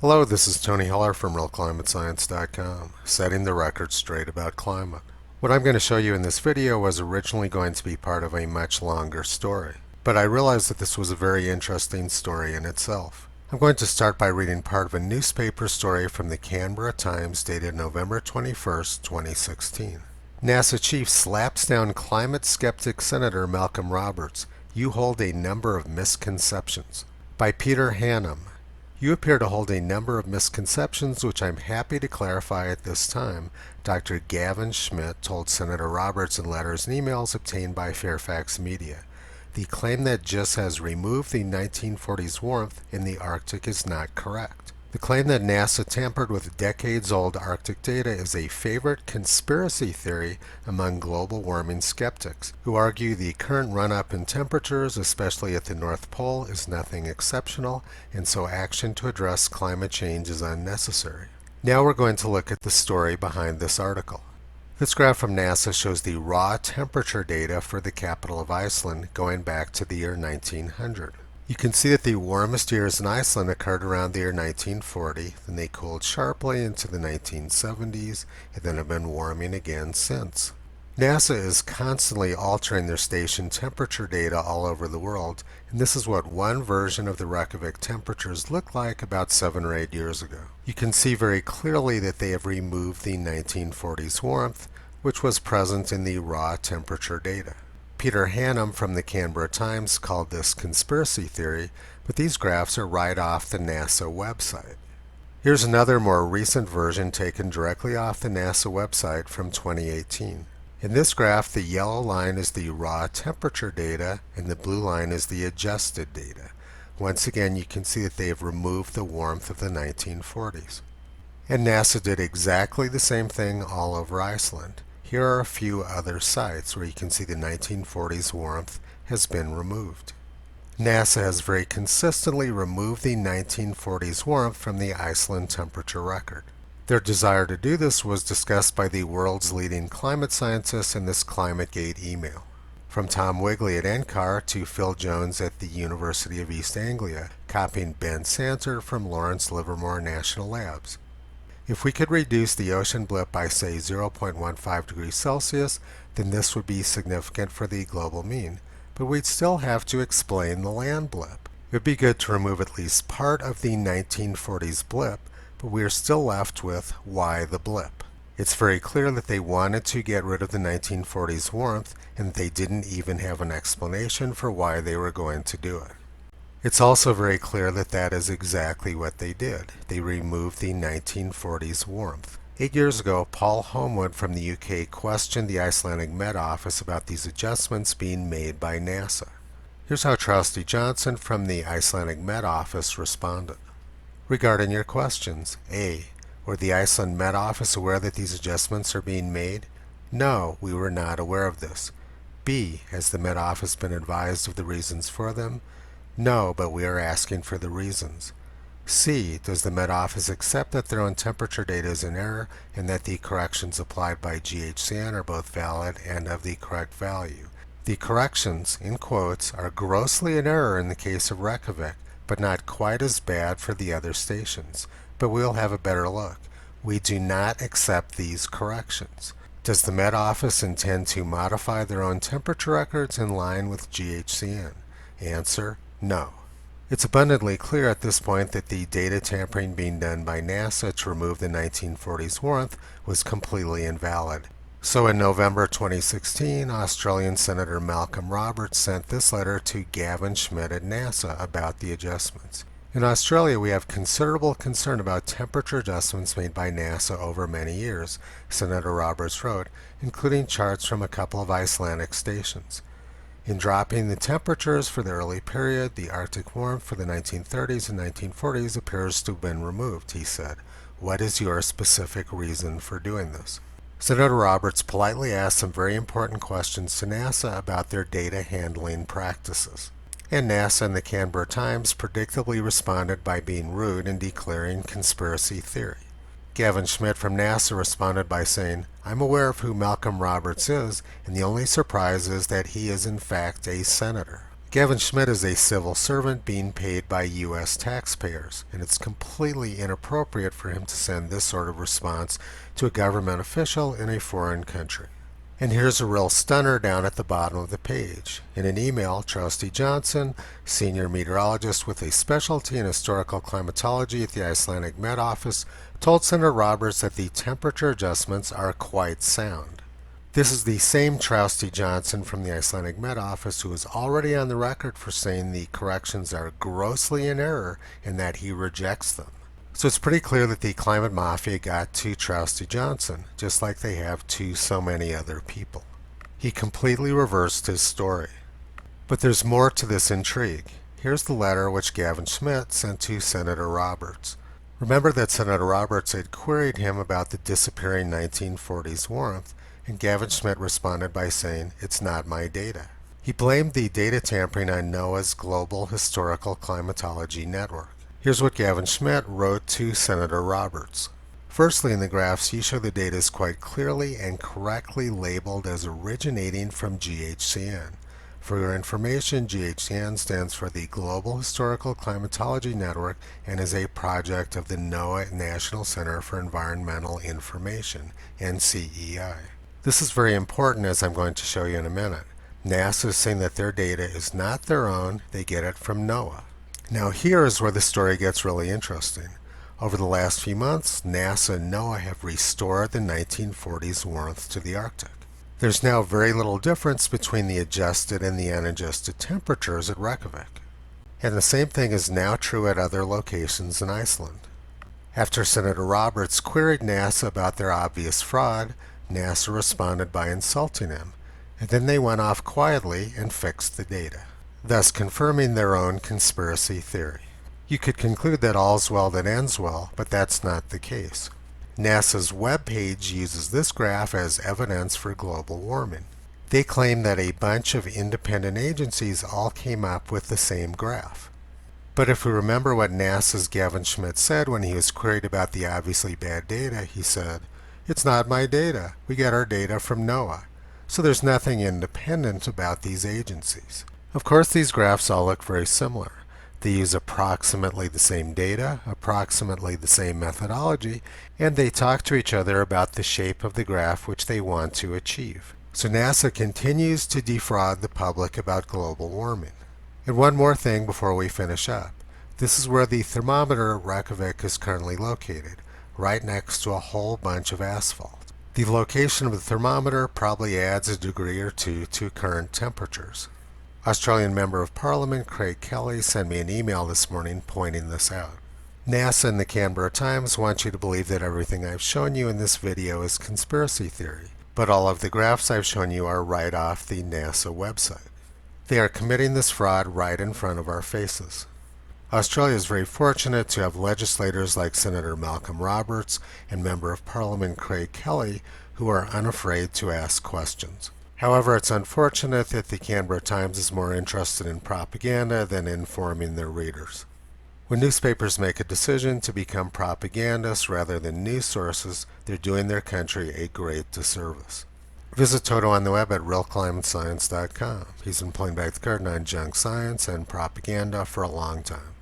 Hello, this is Tony Heller from RealClimateScience.com, setting the record straight about climate. What I'm going to show you in this video was originally going to be part of a much longer story, but I realized that this was a very interesting story in itself. I'm going to start by reading part of a newspaper story from the Canberra Times dated November 21st, 2016. NASA chief slaps down climate skeptic Senator Malcolm Roberts. You hold a number of misconceptions. By Peter Hannum. You appear to hold a number of misconceptions, which I'm happy to clarify at this time, Dr. Gavin Schmidt told Senator Roberts in letters and emails obtained by Fairfax Media. The claim that JIS has removed the 1940s warmth in the Arctic is not correct. The claim that NASA tampered with decades-old Arctic data is a favorite conspiracy theory among global warming skeptics, who argue the current run-up in temperatures, especially at the North Pole, is nothing exceptional, and so action to address climate change is unnecessary. Now we're going to look at the story behind this article. This graph from NASA shows the raw temperature data for the capital of Iceland going back to the year 1900. You can see that the warmest years in Iceland occurred around the year 1940, then they cooled sharply into the 1970s, and then have been warming again since. NASA is constantly altering their station temperature data all over the world, and this is what one version of the Reykjavik temperatures looked like about 7 or 8 years ago. You can see very clearly that they have removed the 1940s warmth, which was present in the raw temperature data. Peter Hannum from the Canberra Times called this conspiracy theory, but these graphs are right off the NASA website. Here's another more recent version taken directly off the NASA website from 2018. In this graph, the yellow line is the raw temperature data and the blue line is the adjusted data. Once again, you can see that they have removed the warmth of the 1940s. And NASA did exactly the same thing all over Iceland. Here are a few other sites where you can see the 1940s warmth has been removed. NASA has very consistently removed the 1940s warmth from the Iceland temperature record. Their desire to do this was discussed by the world's leading climate scientists in this ClimateGate email. From Tom Wigley at NCAR to Phil Jones at the University of East Anglia, copying Ben Santer from Lawrence Livermore National Labs. If we could reduce the ocean blip by, say, 0.15 degrees Celsius, then this would be significant for the global mean, but we'd still have to explain the land blip. It would be good to remove at least part of the 1940s blip, but we are still left with why the blip. It's very clear that they wanted to get rid of the 1940s warmth, and they didn't even have an explanation for why they were going to do it. It's also very clear that that is exactly what they did. They removed the 1940s warmth. 8 years ago, Paul Homewood from the UK questioned the Icelandic Met Office about these adjustments being made by NASA. Here's how Trusty Johnson from the Icelandic Met Office responded. Regarding your questions, A. Were the Iceland Met Office aware that these adjustments are being made? No, we were not aware of this. B. Has the Met Office been advised of the reasons for them? No, but we are asking for the reasons. C. Does the Met Office accept that their own temperature data is in error and that the corrections applied by GHCN are both valid and of the correct value? The corrections, in quotes, are grossly in error in the case of Reykjavik, but not quite as bad for the other stations. But we'll have a better look. We do not accept these corrections. Does the Met Office intend to modify their own temperature records in line with GHCN? Answer. No. It's abundantly clear at this point that the data tampering being done by NASA to remove the 1940s warmth was completely invalid. So in November 2016, Australian Senator Malcolm Roberts sent this letter to Gavin Schmidt at NASA about the adjustments. In Australia, we have considerable concern about temperature adjustments made by NASA over many years, Senator Roberts wrote, including charts from a couple of Icelandic stations. In dropping the temperatures for the early period, the Arctic warmth for the 1930s and 1940s appears to have been removed, he said. What is your specific reason for doing this? Senator Roberts politely asked some very important questions to NASA about their data handling practices. And NASA and the Canberra Times predictably responded by being rude and declaring conspiracy theory. Gavin Schmidt from NASA responded by saying, I'm aware of who Malcolm Roberts is, and the only surprise is that he is in fact a senator. Gavin Schmidt is a civil servant being paid by U.S. taxpayers, and it's completely inappropriate for him to send this sort of response to a government official in a foreign country. And here's a real stunner down at the bottom of the page. In an email, Charles D. Johnson, senior meteorologist with a specialty in historical climatology at the Icelandic Met Office, told Senator Roberts that the temperature adjustments are quite sound. This is the same Charles D. Johnson from the Icelandic Met Office who is already on the record for saying the corrections are grossly in error and that he rejects them. So it's pretty clear that the climate mafia got to Charles D. Johnson, just like they have to so many other people. He completely reversed his story. But there's more to this intrigue. Here's the letter which Gavin Schmidt sent to Senator Roberts. Remember that Senator Roberts had queried him about the disappearing 1940s warmth, and Gavin Schmidt responded by saying, "It's not my data." He blamed the data tampering on NOAA's Global Historical Climatology Network. Here's what Gavin Schmidt wrote to Senator Roberts. Firstly, in the graphs, you show the data is quite clearly and correctly labeled as originating from GHCN. For your information, GHCN stands for the Global Historical Climatology Network and is a project of the NOAA National Center for Environmental Information, NCEI. This is very important, as I'm going to show you in a minute. NASA is saying that their data is not their own, they get it from NOAA. Now here is where the story gets really interesting. Over the last few months, NASA and NOAA have restored the 1940s warmth to the Arctic. There's now very little difference between the adjusted and the unadjusted temperatures at Reykjavik. And the same thing is now true at other locations in Iceland. After Senator Roberts queried NASA about their obvious fraud, NASA responded by insulting him, and then they went off quietly and fixed the data, thus confirming their own conspiracy theory. You could conclude that all's well that ends well, but that's not the case. NASA's webpage uses this graph as evidence for global warming. They claim that a bunch of independent agencies all came up with the same graph. But if we remember what NASA's Gavin Schmidt said when he was queried about the obviously bad data, he said, "It's not my data. We get our data from NOAA." So there's nothing independent about these agencies. Of course, these graphs all look very similar. They use approximately the same data, approximately the same methodology, and they talk to each other about the shape of the graph which they want to achieve. So NASA continues to defraud the public about global warming. And one more thing before we finish up. This is where the thermometer at Reykjavik is currently located, right next to a whole bunch of asphalt. The location of the thermometer probably adds a degree or two to current temperatures. Australian Member of Parliament Craig Kelly sent me an email this morning pointing this out. NASA and the Canberra Times want you to believe that everything I've shown you in this video is conspiracy theory, but all of the graphs I've shown you are right off the NASA website. They are committing this fraud right in front of our faces. Australia is very fortunate to have legislators like Senator Malcolm Roberts and Member of Parliament Craig Kelly who are unafraid to ask questions. However, it's unfortunate that the Canberra Times is more interested in propaganda than informing their readers. When newspapers make a decision to become propagandists rather than news sources, they're doing their country a great disservice. Visit Toto on the web at realclimatescience.com. He's been pulling back the curtain on junk science and propaganda for a long time.